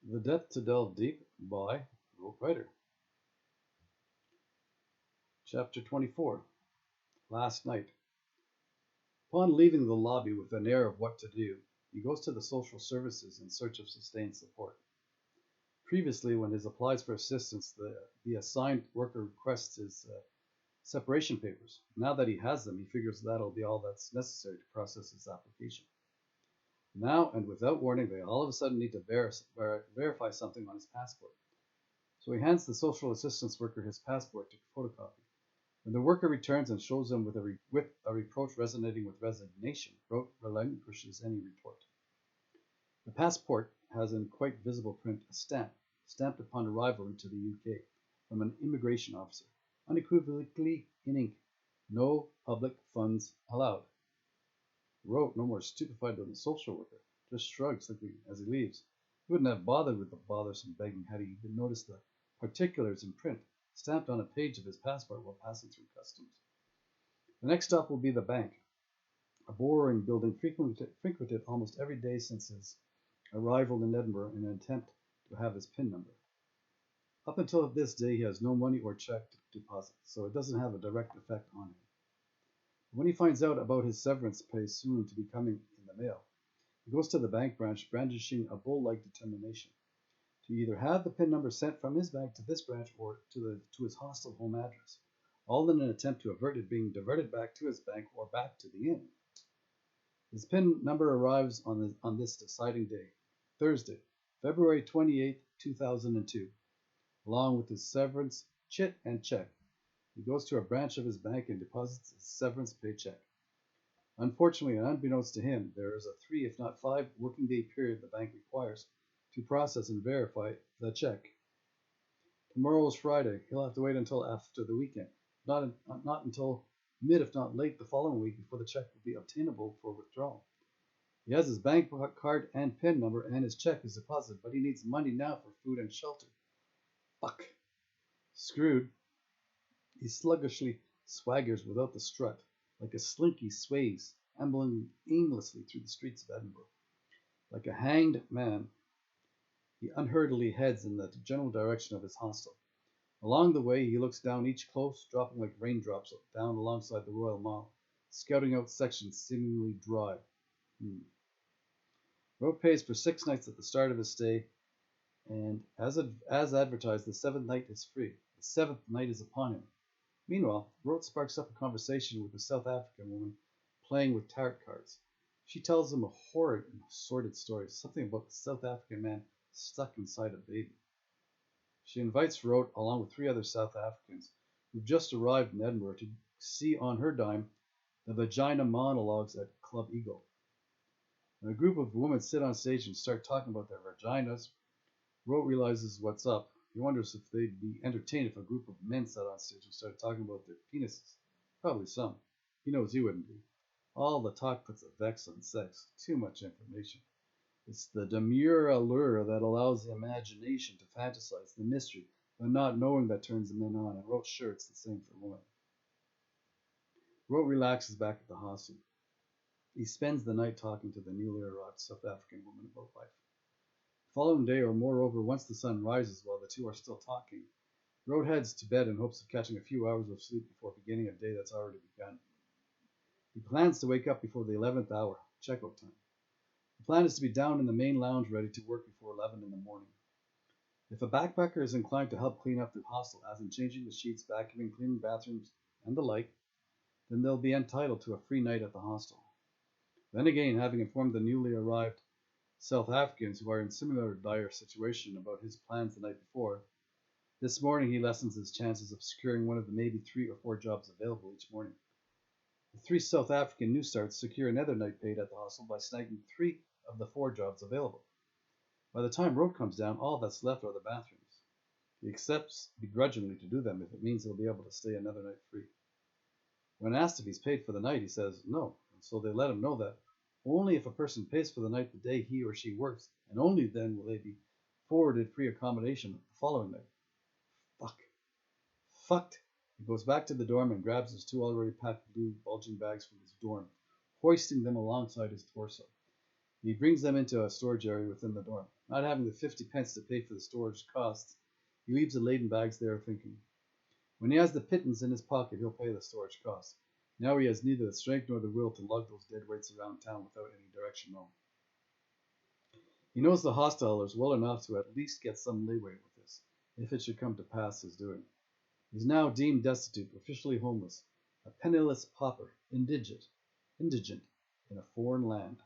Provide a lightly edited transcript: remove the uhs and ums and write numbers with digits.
The Depth to Delve Deep by Rote. Chapter 24. Last night. Upon leaving the lobby with an air of what to do, he goes to the social services in search of sustained support. Previously, when he applies for assistance, the assigned worker requests his separation papers. Now that he has them, he figures that'll be all that's necessary to process his application. Now, and without warning, they all of a sudden need to verify something on his passport. So he hands the social assistance worker his passport to photocopy. When the worker returns and shows him with a reproach resonating with resignation, Rote relinquishes any retort. The passport has in quite visible print a stamp, stamped upon arrival into the UK, from an immigration officer, unequivocally in ink, "No public funds allowed." Rote, no more stupefied than the social worker, just shrugs, thinking as he leaves, he wouldn't have bothered with the bothersome begging had he even noticed the particulars in print, stamped on a page of his passport while passing through customs. The next stop will be the bank, a boring building frequented almost every day since his arrival in Edinburgh in an attempt to have his PIN number. Up until this day, he has no money or check deposit, so it doesn't have a direct effect on him. When he finds out about his severance pay soon to be coming in the mail, he goes to the bank branch brandishing a bull-like determination to either have the PIN number sent from his bank to this branch or to his hostel home address, all in an attempt to avert it being diverted back to his bank or back to the inn. His PIN number arrives on this deciding day, Thursday, February 28, 2002, along with his severance chit and check. He goes to a branch of his bank and deposits his severance paycheck. Unfortunately, and unbeknownst to him, there is a 3, if not 5, working day period the bank requires to process and verify the check. Tomorrow is Friday. He'll have to wait until after the weekend, not until mid, if not late, the following week before the check will be obtainable for withdrawal. He has his bank card and PIN number, and his check is deposited, but he needs money now for food and shelter. Fuck. Screwed. He sluggishly swaggers without the strut, like a slinky sways, ambling aimlessly through the streets of Edinburgh. Like a hanged man, he unhurriedly heads in the general direction of his hostel. Along the way, he looks down each close, dropping like raindrops down alongside the Royal Mile, scouting out sections seemingly dry. Rote pays for 6 nights at the start of his stay, and as advertised, the 7th night is free. The 7th night is upon him. Meanwhile, Rote sparks up a conversation with a South African woman playing with tarot cards. She tells him a horrid and sordid story, something about the South African man stuck inside a baby. She invites Rote, along with 3 other South Africans who've just arrived in Edinburgh, to see on her dime the vagina monologues at Club Eagle. When a group of women sit on stage and start talking about their vaginas, Rote realizes what's up. He wonders if they'd be entertained if a group of men sat on stage and started talking about their penises. Probably some. He knows he wouldn't be. All the talk puts a vex on sex. Too much information. It's the demure allure that allows the imagination to fantasize the mystery, but not knowing that turns the men on, and Rote's sure it's the same for women. Rote relaxes back at the hostel. He spends the night talking to the newly arrived South African woman about life. Following day, or moreover, once the sun rises while the two are still talking, Rote heads to bed in hopes of catching a few hours of sleep before beginning a day that's already begun. He plans to wake up before the 11th hour, checkout time. The plan is to be down in the main lounge ready to work before 11 in the morning. If a backpacker is inclined to help clean up the hostel, as in changing the sheets, vacuuming, cleaning bathrooms, and the like, then they'll be entitled to a free night at the hostel. Then again, having informed the newly arrived South Africans who are in similar dire situation about his plans the night before, this morning he lessens his chances of securing one of the maybe 3 or 4 jobs available each morning. The 3 South African new starts secure another night paid at the hostel by snagging 3 of the 4 jobs available. By the time Rote comes down, all that's left are the bathrooms. He accepts begrudgingly to do them if it means he'll be able to stay another night free. When asked if he's paid for the night, he says no, and so they let him know that only if a person pays for the night the day he or she works, and only then will they be forwarded free accommodation the following night. Fucked. He goes back to the dorm and grabs his 2 already packed blue bulging bags from his dorm, hoisting them alongside his torso. He brings them into a storage area within the dorm. Not having the 50 pence to pay for the storage costs, he leaves the laden bags there, thinking, when he has the pittance in his pocket, he'll pay the storage costs. Now he has neither the strength nor the will to lug those dead weights around town without any direction known. He knows the hostelers well enough to at least get some leeway with this, if it should come to pass his doing. He is now deemed destitute, officially homeless, a penniless pauper, indigent in a foreign land.